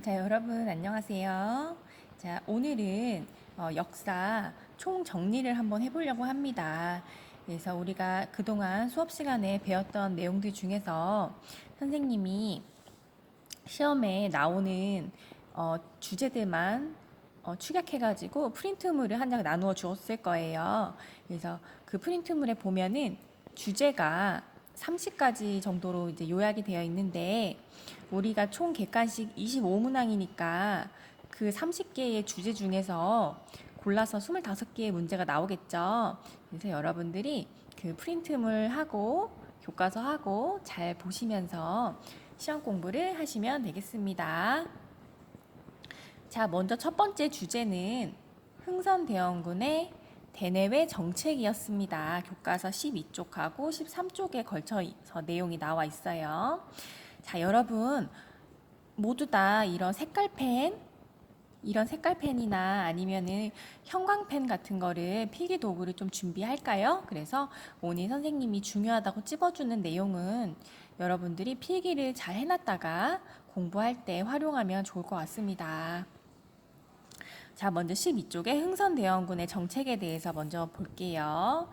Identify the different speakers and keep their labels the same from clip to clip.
Speaker 1: 자, 여러분 안녕하세요. 자, 오늘은 역사 총 정리를 한번 해보려고 합니다. 그래서 우리가 그동안 수업 시간에 배웠던 내용들 중에서 선생님이 시험에 나오는 주제들만 축약해가지고 프린트물을 한 장 나누어 주었을 거예요. 그래서 그 프린트물에 보면은 주제가 30가지 정도로 이제 요약이 되어 있는데 우리가 총 객관식 25문항이니까 그 30개의 주제 중에서 골라서 25개의 문제가 나오겠죠. 그래서 여러분들이 그 프린트물 하고 교과서 하고 잘 보시면서 시험 공부를 하시면 되겠습니다. 자, 먼저 첫 번째 주제는 흥선대원군의 대내외 정책이었습니다. 교과서 12쪽하고 13쪽에 걸쳐서 내용이 나와 있어요. 자, 여러분 모두 다 이런 색깔펜이나 아니면은 형광펜 같은 거를 필기 도구를 좀 준비할까요? 그래서 오늘 선생님이 중요하다고 찝어주는 내용은 여러분들이 필기를 잘 해놨다가 공부할 때 활용하면 좋을 것 같습니다. 자, 먼저 12쪽의 흥선대원군의 정책에 대해서 먼저 볼게요.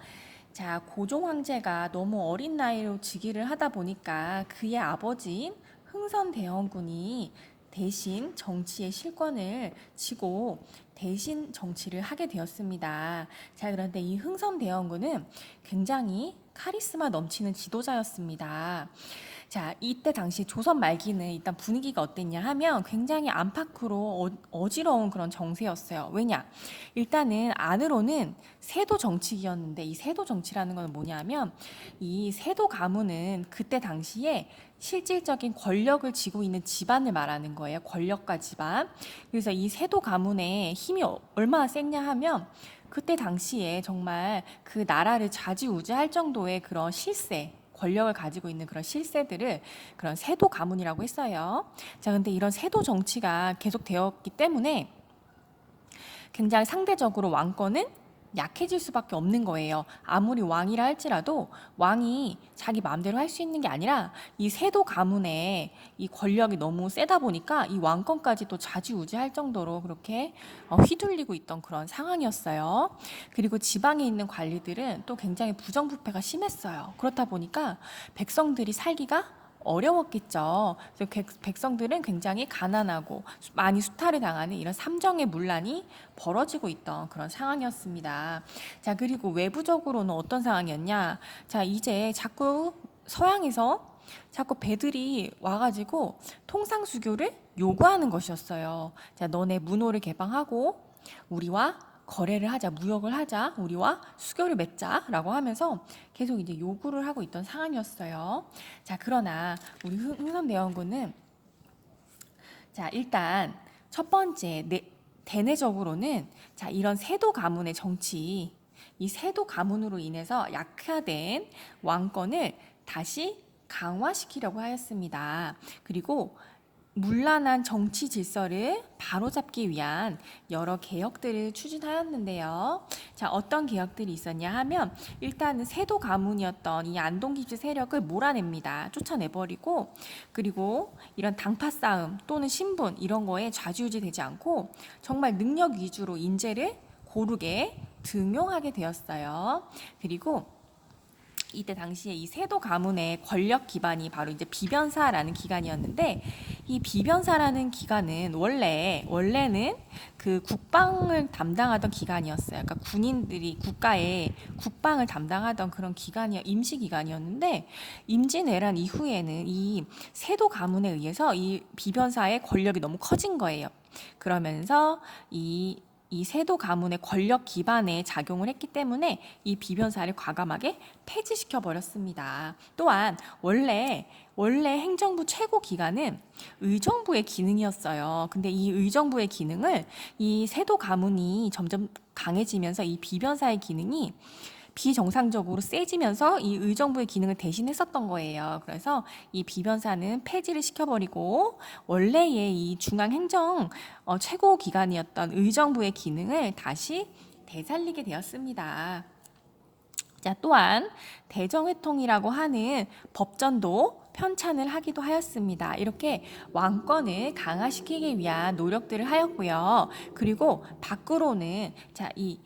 Speaker 1: 자, 고종 황제가 너무 어린 나이로 즉위를 하다 보니까 그의 아버지인 흥선대원군이 대신 정치의 실권을 쥐고 대신 정치를 하게 되었습니다. 자, 그런데 이 흥선대원군은 굉장히 카리스마 넘치는 지도자였습니다. 자, 이때 당시 조선 말기는 일단 분위기가 어땠냐 하면 굉장히 안팎으로 어지러운 그런 정세였어요. 왜냐? 일단은 안으로는 세도 정치였는데 이 세도 정치라는 건 뭐냐면 이 세도 가문은 그때 당시에 실질적인 권력을 쥐고 있는 집안을 말하는 거예요. 권력가 집안. 그래서 이 세도 가문의 힘이 얼마나 셌냐 하면 그때 당시에 정말 그 나라를 좌지우지할 정도의 그런 실세, 권력을 가지고 있는 그런 실세들을 그런 세도 가문이라고 했어요. 자, 근데 이런 세도 정치가 계속 되었기 때문에 굉장히 상대적으로 왕권은 약해질 수밖에 없는 거예요. 아무리 왕이라 할지라도 왕이 자기 마음대로 할 수 있는 게 아니라 이 세도 가문의 이 권력이 너무 세다 보니까 이 왕권까지 또 좌지우지할 정도로 그렇게 휘둘리고 있던 그런 상황이었어요. 그리고 지방에 있는 관리들은 또 굉장히 부정부패가 심했어요. 그렇다 보니까 백성들이 살기가 어려웠겠죠. 그래서 백성들은 굉장히 가난하고 많이 수탈을 당하는 이런 삼정의 문란이 벌어지고 있던 그런 상황이었습니다. 자, 그리고 외부적으로는 어떤 상황이었냐? 자, 이제 자꾸 서양에서 자꾸 배들이 와가지고 통상수교를 요구하는 것이었어요. 자, 너네 문호를 개방하고 우리와 거래를 하자, 무역을 하자, 우리와 수교를 맺자라고 하면서 계속 이제 요구를 하고 있던 상황이었어요. 자, 그러나 우리 흥선대원군은 자, 일단 첫 번째 대내적으로는 자, 이런 세도 가문의 정치, 이 세도 가문으로 인해서 약화된 왕권을 다시 강화시키려고 하였습니다. 그리고 문란한 정치 질서를 바로잡기 위한 여러 개혁들을 추진하였는데요. 자, 어떤 개혁들이 있었냐 하면 일단은 세도 가문이었던 이 안동깁스 세력을 몰아냅니다. 쫓아내버리고 그리고 이런 당파 싸움 또는 신분 이런 거에 좌지우지 되지 않고 정말 능력 위주로 인재를 고르게 등용하게 되었어요. 그리고 이때 당시에 이 세도 가문의 권력 기반이 바로 이제 비변사라는 기관이었는데 이 비변사라는 기관은 원래는 그 국방을 담당하던 기관이었어요. 그러니까 군인들이 국가의 국방을 담당하던 그런 임시 기관이었는데 임진왜란 이후에는 이 세도 가문에 의해서 이 비변사의 권력이 너무 커진 거예요. 그러면서 이 세도 가문의 권력 기반에 작용을 했기 때문에 이 비변사를 과감하게 폐지시켜 버렸습니다. 또한 원래 행정부 최고 기관은 의정부의 기능이었어요. 근데 이 의정부의 기능을 이 세도 가문이 점점 강해지면서 이 비변사의 기능이 비정상적으로 세지면서 이 의정부의 기능을 대신했었던 거예요. 그래서 이 비변사는 폐지를 시켜버리고 원래의 이 중앙행정 최고 기관이었던 의정부의 기능을 다시 되살리게 되었습니다. 자, 또한 대정회통이라고 하는 법전도 편찬을 하기도 하였습니다. 이렇게 왕권을 강화시키기 위한 노력들을 하였고요. 그리고 밖으로는 이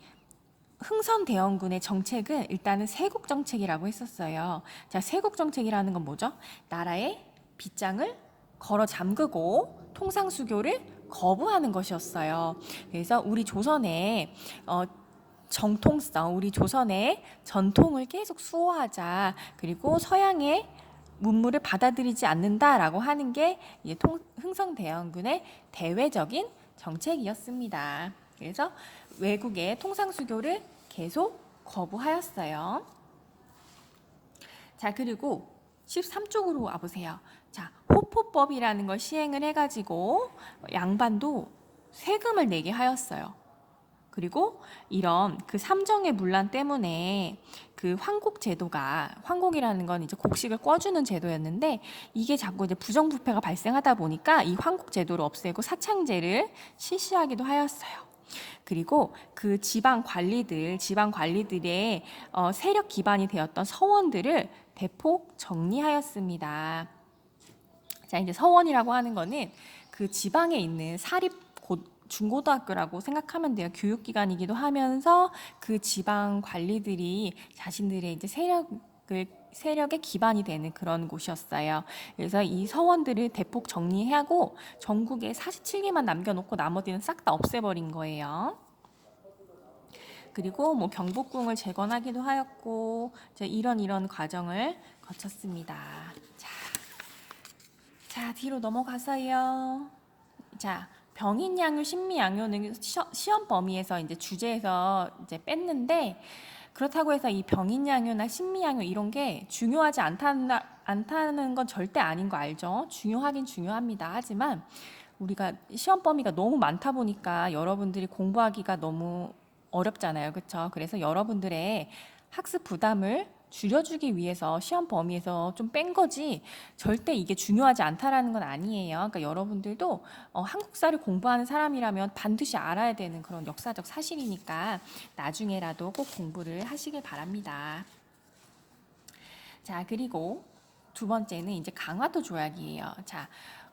Speaker 1: 흥선대원군의 정책은 일단은 세국 정책이라고 했었어요. 세국 정책이라는 건 뭐죠? 나라의 빗장을 걸어 잠그고 통상수교를 거부하는 것이었어요. 그래서 우리 조선의 정통성, 우리 대조선의 전통을 계속 수호하자. 그리고 서양의 문물을 받아들이지 않는다라고 하는 게 흥선대원군의 대외적인 정책이었습니다. 그래서 외국의 통상수교를 계속 거부하였어요. 그리고 13쪽으로 와보세요. 호포법이라는 걸 시행을 해가지고 양반도 세금을 내게 하였어요. 그리고 이런 그 삼정의 문란 때문에 그 황곡 제도가, 황곡이라는 건 이제 곡식을 꿔주는 제도였는데, 이게 자꾸 이제 부정부패가 발생하다 보니까 이 황곡 제도를 없애고 사창제를 실시하기도 하였어요. 그리고 그 지방 관리들의 세력 기반이 되었던 서원들을 대폭 정리하였습니다. 이제 서원이라고 하는 거는 그 지방에 있는 사립 중고등학교라고 생각하면 돼요. 교육기관이기도 하면서 그 지방 관리들이 자신들의 이제 세력의 기반이 되는 그런 곳이었어요. 그래서 이 서원들을 대폭 정리하고 전국에 47개만 남겨놓고 나머지는 싹 다 없애버린 거예요. 그리고 뭐 경복궁을 재건하기도 하였고, 이런 과정을 거쳤습니다. 뒤로 넘어가서요. 병인양요, 신미양요는 시험 범위에서 이제 주제에서 이제 뺐는데, 그렇다고 해서 이 병인양요나 신미양요 이런 게 중요하지 않다는 건 절대 아닌 거 알죠? 중요하긴 중요합니다. 하지만 우리가 시험 범위가 너무 많다 보니까 여러분들이 공부하기가 너무 어렵잖아요. 그렇죠? 그래서 여러분들의 학습 부담을 줄여주기 위해서 시험 범위에서 좀 뺀 거지, 절대 이게 중요하지 않다라는 건 아니에요. 그러니까 여러분들도 한국사를 공부하는 사람이라면 반드시 알아야 되는 그런 역사적 사실이니까 나중에라도 꼭 공부를 하시길 바랍니다. 그리고 두 번째는 이제 강화도 조약이에요.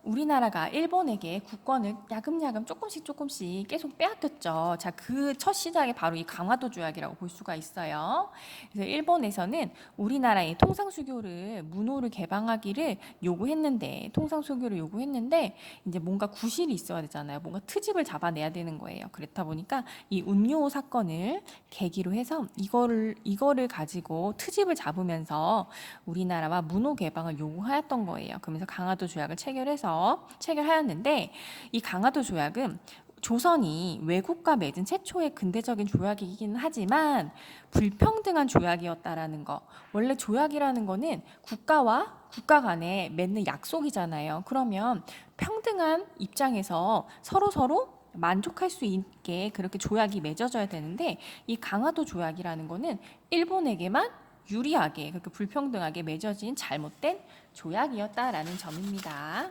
Speaker 1: 우리나라가 일본에게 국권을 야금야금 조금씩 계속 빼앗겼죠. 그 첫 시작이 바로 이 강화도 조약이라고 볼 수가 있어요. 그래서 일본에서는 우리나라의 통상수교를 문호를 개방하기를 요구했는데, 이제 뭔가 구실이 있어야 되잖아요. 뭔가 트집을 잡아내야 되는 거예요. 그렇다 보니까 이 운요 사건을 계기로 해서 이거를 가지고 트집을 잡으면서 우리나라와 문호 개방을 요구하였던 거예요. 그러면서 강화도 조약을 체결하였는데, 이 강화도 조약은 조선이 외국과 맺은 최초의 근대적인 조약이긴 하지만 불평등한 조약이었다라는 거. 원래 조약이라는 거는 국가와 국가 간에 맺는 약속이잖아요. 그러면 평등한 입장에서 서로 만족할 수 있게 그렇게 조약이 맺어져야 되는데, 이 강화도 조약이라는 거는 일본에게만 유리하게, 그렇게 불평등하게 맺어진 잘못된 조약이었다라는 점입니다.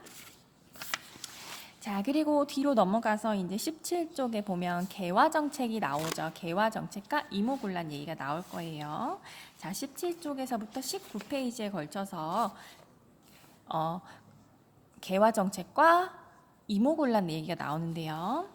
Speaker 1: 그리고 뒤로 넘어가서 이제 17쪽에 보면 개화정책이 나오죠. 개화정책과 이모군란 얘기가 나올 거예요. 17쪽에서부터 19페이지에 걸쳐서 개화정책과 이모군란 얘기가 나오는데요.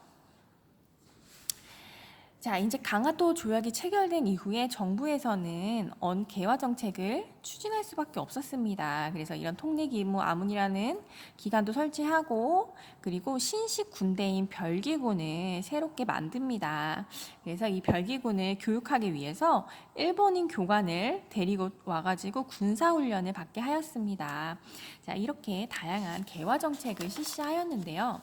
Speaker 1: 이제 강화도 조약이 체결된 이후에 정부에서는 개화 정책을 추진할 수밖에 없었습니다. 그래서 이런 통례기무 아문이라는 기관도 설치하고, 그리고 신식 군대인 별기군을 새롭게 만듭니다. 그래서 이 별기군을 교육하기 위해서 일본인 교관을 데리고 와가지고 군사훈련을 받게 하였습니다. 이렇게 다양한 개화 정책을 실시하였는데요.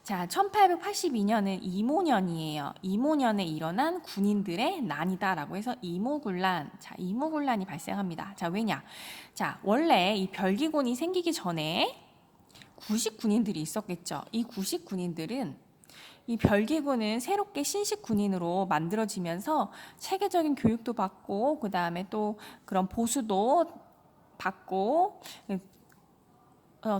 Speaker 1: 1882년은 이모년이에요. 이모년에 일어난 군인들의 난이다라고 해서 이모군란. 이모군란이 발생합니다. 왜냐? 원래 이 별기군이 생기기 전에 구식 군인들이 있었겠죠. 이 구식 군인들은 이 별기군은 새롭게 신식 군인으로 만들어지면서 체계적인 교육도 받고, 그 다음에 또 그런 보수도 받고,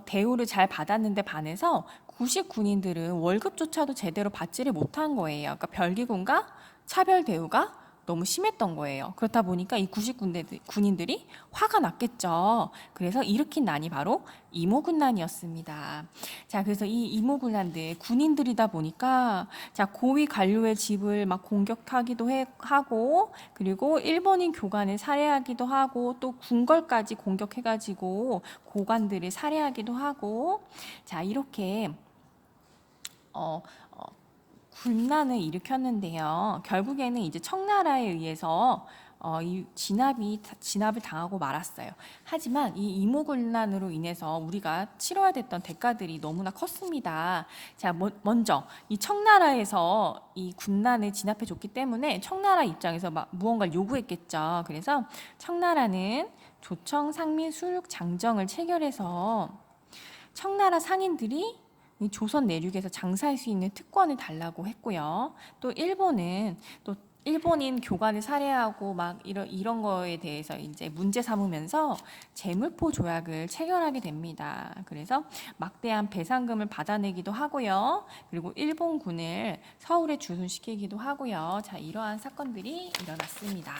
Speaker 1: 대우를 잘 받았는데 반해서 구식 군인들은 월급조차도 제대로 받지를 못한 거예요. 그러니까 별기군과 차별 대우가 너무 심했던 거예요. 그렇다 보니까 이 군인들이 화가 났겠죠. 그래서 일으킨 난이 바로 이모군난이었습니다. 자, 그래서 이 이모군난들 군인들이다 보니까 자, 고위 관료의 집을 막 공격하기도 하고 그리고 일본인 교관을 살해하기도 하고 또 궁궐까지 공격해가지고 고관들을 살해하기도 하고 자, 이렇게 어, 군난을 일으켰는데요. 결국에는 이제 청나라에 의해서 이 진압을 당하고 말았어요. 하지만 이 이모군난으로 인해서 우리가 치러야 됐던 대가들이 너무나 컸습니다. 자, 먼저 이 청나라에서 이 군난을 진압해 줬기 때문에 청나라 입장에서 막 무언가를 요구했겠죠. 그래서 청나라는 조청, 상민, 수륙, 장정을 체결해서 청나라 상인들이 이 조선 내륙에서 장사할 수 있는 특권을 달라고 했고요. 또 일본은 또 일본인 교관을 살해하고 막 이런 거에 대해서 이제 문제 삼으면서 제물포 조약을 체결하게 됩니다. 그래서 막대한 배상금을 받아내기도 하고요. 그리고 일본군을 서울에 주둔시키기도 하고요. 자, 이러한 사건들이 일어났습니다.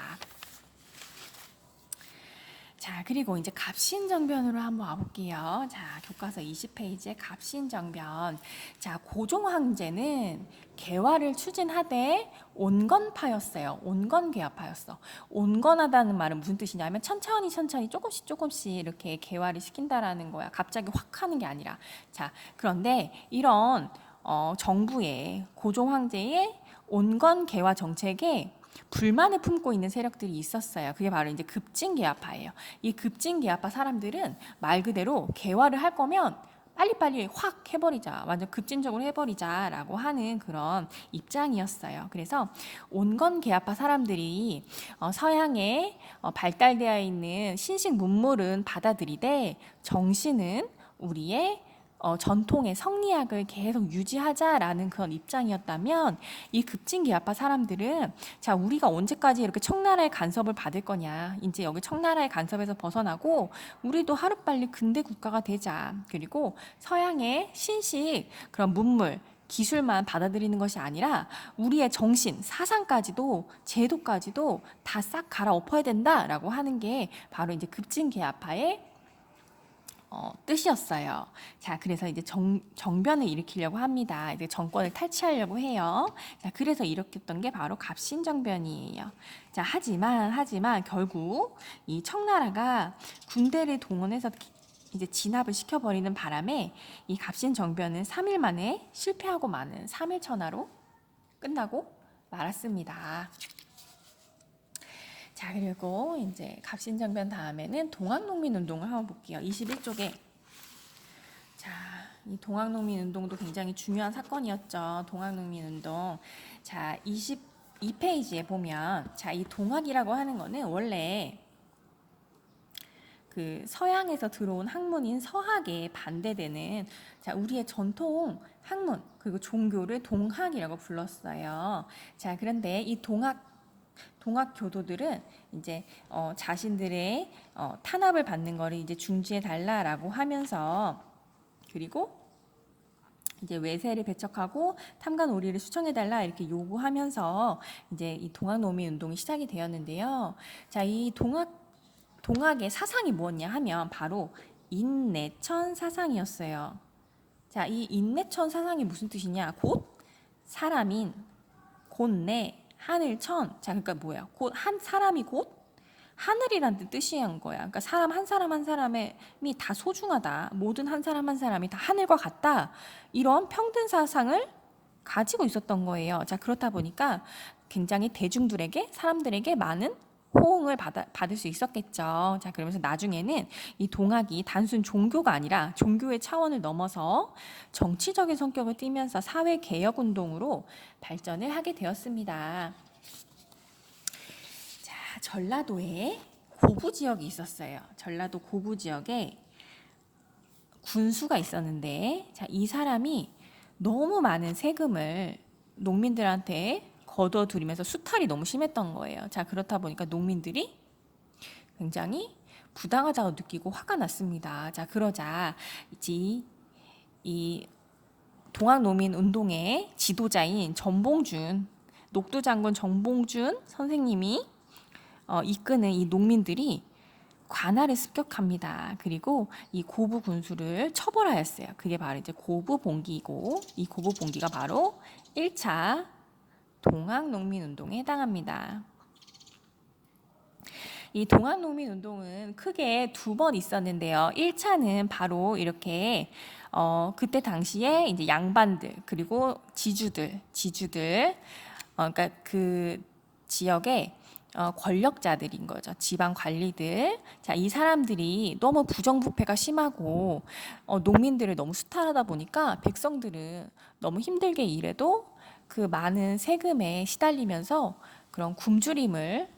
Speaker 1: 자, 그리고 이제 갑신정변으로 한번 와볼게요. 자, 교과서 20페이지에 갑신정변. 자, 고종 황제는 개화를 추진하되 온건파였어요. 온건개화파였어. 온건하다는 말은 무슨 뜻이냐면 천천히 조금씩 이렇게 개화를 시킨다라는 거야. 갑자기 확 하는 게 아니라. 자, 그런데 이런 정부의 고종 황제의 온건개화 정책에 불만을 품고 있는 세력들이 있었어요. 그게 바로 이제 급진개화파예요. 이 급진개화파 사람들은 말 그대로 개화를 할 거면 빨리빨리 확 해버리자, 완전 급진적으로 해버리자라고 하는 그런 입장이었어요. 그래서 온건개화파 사람들이 서양에 발달되어 있는 신식 문물은 받아들이되 정신은 우리의 전통의 성리학을 계속 유지하자라는 그런 입장이었다면 이 급진개화파 사람들은 자, 우리가 언제까지 이렇게 청나라의 간섭을 받을 거냐, 이제 여기 청나라의 간섭에서 벗어나고 우리도 하루빨리 근대 국가가 되자, 그리고 서양의 신식 그런 문물 기술만 받아들이는 것이 아니라 우리의 정신, 사상까지도 제도까지도 다 싹 갈아엎어야 된다라고 하는 게 바로 이제 급진개화파의 뜻이었어요. 자, 그래서 이제 정변을 일으키려고 합니다. 이제 정권을 탈취하려고 해요. 자, 그래서 일으켰던 게 바로 갑신정변이에요. 자, 하지만 결국 이 청나라가 군대를 동원해서 이제 진압을 시켜버리는 바람에 이 갑신정변은 3일 만에 실패하고 마는 3일천하로 끝나고 말았습니다. 자, 그리고 이제 갑신정변 다음에는 동학농민운동을 한번 볼게요. 21쪽에. 자, 이 동학농민운동도 굉장히 중요한 사건이었죠. 동학농민운동. 자, 22페이지에 보면, 자, 이 동학이라고 하는 거는 원래 그 서양에서 들어온 학문인 서학에 반대되는 자, 우리의 전통 학문 그리고 종교를 동학이라고 불렀어요. 자, 그런데 이 동학 교도들은 이제 자신들의 탄압을 받는 거를 이제 중지해 달라라고 하면서 그리고 이제 외세를 배척하고 탐관오리를 수청해 달라 이렇게 요구하면서 이제 이 동학농민 운동이 시작이 되었는데요. 자, 이 동학의 사상이 무엇냐 하면 바로 인내천 사상이었어요. 자, 이 인내천 사상이 무슨 뜻이냐? 곧 사람인 곧내 하늘천. 자, 그러니까 뭐야? 곧 한 사람이 곧 하늘이라는 뜻이한 거야. 그러니까 사람 한 사람이 다 소중하다. 모든 한 사람이 다 하늘과 같다. 이런 평등 사상을 가지고 있었던 거예요. 자, 그렇다 보니까 굉장히 사람들에게 많은 호응을 받을 수 있었겠죠. 자, 그러면서 나중에는 이 동학이 단순 종교가 아니라 종교의 차원을 넘어서 정치적인 성격을 띠면서 사회 개혁 운동으로 발전을 하게 되었습니다. 자, 전라도에 고부 지역이 있었어요. 전라도 고부 지역에 군수가 있었는데, 자, 이 사람이 너무 많은 세금을 농민들한테 거둬들이면서 수탈이 너무 심했던 거예요. 자, 그렇다 보니까 농민들이 굉장히 부당하다고 느끼고 화가 났습니다. 자, 그러자 이 동학농민 운동의 지도자인 전봉준 녹두장군 정봉준 선생님이 이끄는 이 농민들이 관할을 습격합니다. 그리고 이 고부 군수를 처벌하였어요. 그게 바로 이제 고부봉기이고, 이 고부봉기가 바로 1차 동학농민운동에 해당합니다. 이 동학농민운동은 크게 두 번 있었는데요. 1차는 바로 이렇게 그때 당시에 이제 양반들 그리고 지주들 그러니까 그 지역의 권력자들인 거죠. 지방 관리들. 자, 이 사람들이 너무 부정부패가 심하고 농민들을 너무 수탈하다 보니까 백성들은 너무 힘들게 일해도 그 많은 세금에 시달리면서 그런 굶주림을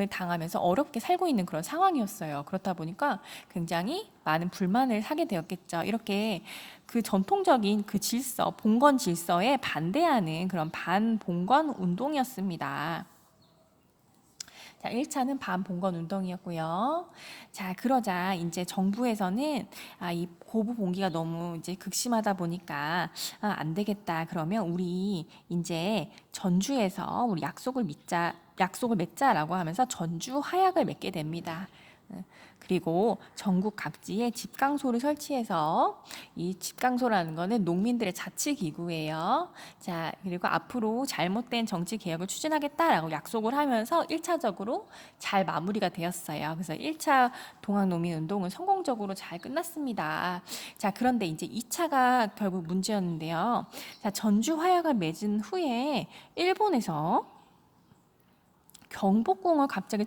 Speaker 1: 당하면서 어렵게 살고 있는 그런 상황이었어요. 그렇다 보니까 굉장히 많은 불만을 사게 되었겠죠. 이렇게 그 전통적인 그 질서, 봉건 질서에 반대하는 그런 반봉건 운동이었습니다. 자, 1차는 반봉건 운동이었고요. 자, 그러자 이제 정부에서는 이 고부 봉기가 너무 이제 극심하다 보니까 안 되겠다. 그러면 우리 이제 전주에서 우리 약속을 맺자라고 하면서 전주 화약을 맺게 됩니다. 그리고 전국 각지에 집강소를 설치해서 이 집강소라는 거는 농민들의 자치기구예요. 자, 그리고 앞으로 잘못된 정치 개혁을 추진하겠다라고 약속을 하면서 1차적으로 잘 마무리가 되었어요. 그래서 1차 동학농민운동은 성공적으로 잘 끝났습니다. 자, 그런데 이제 2차가 결국 문제였는데요. 자, 전주 화약을 맺은 후에 일본에서 경복궁을 갑자기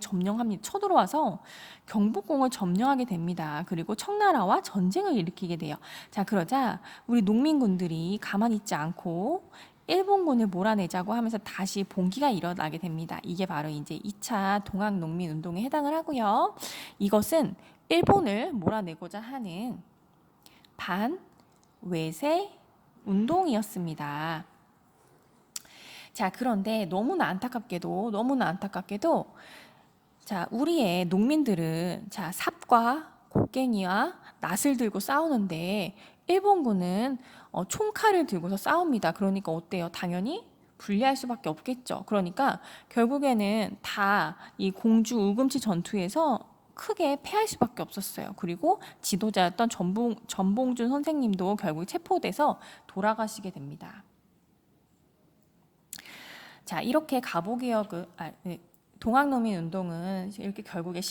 Speaker 1: 쳐들어와서 경복궁을 점령하게 됩니다. 그리고 청나라와 전쟁을 일으키게 돼요. 자, 그러자 우리 농민군들이 가만히 있지 않고 일본군을 몰아내자고 하면서 다시 봉기가 일어나게 됩니다. 이게 바로 이제 2차 동학농민운동에 해당을 하고요. 이것은 일본을 몰아내고자 하는 반외세 운동이었습니다. 자, 그런데 너무나 안타깝게도 자, 우리의 농민들은 자, 삽과 곡괭이와 낫을 들고 싸우는데 일본군은 총칼을 들고서 싸웁니다. 그러니까 어때요? 당연히 불리할 수밖에 없겠죠. 그러니까 결국에는 다 이 공주 우금치 전투에서 크게 패할 수밖에 없었어요. 그리고 지도자였던 전봉준 선생님도 결국 체포돼서 돌아가시게 됩니다. 자, 이렇게 동학농민 운동은 이렇게 결국에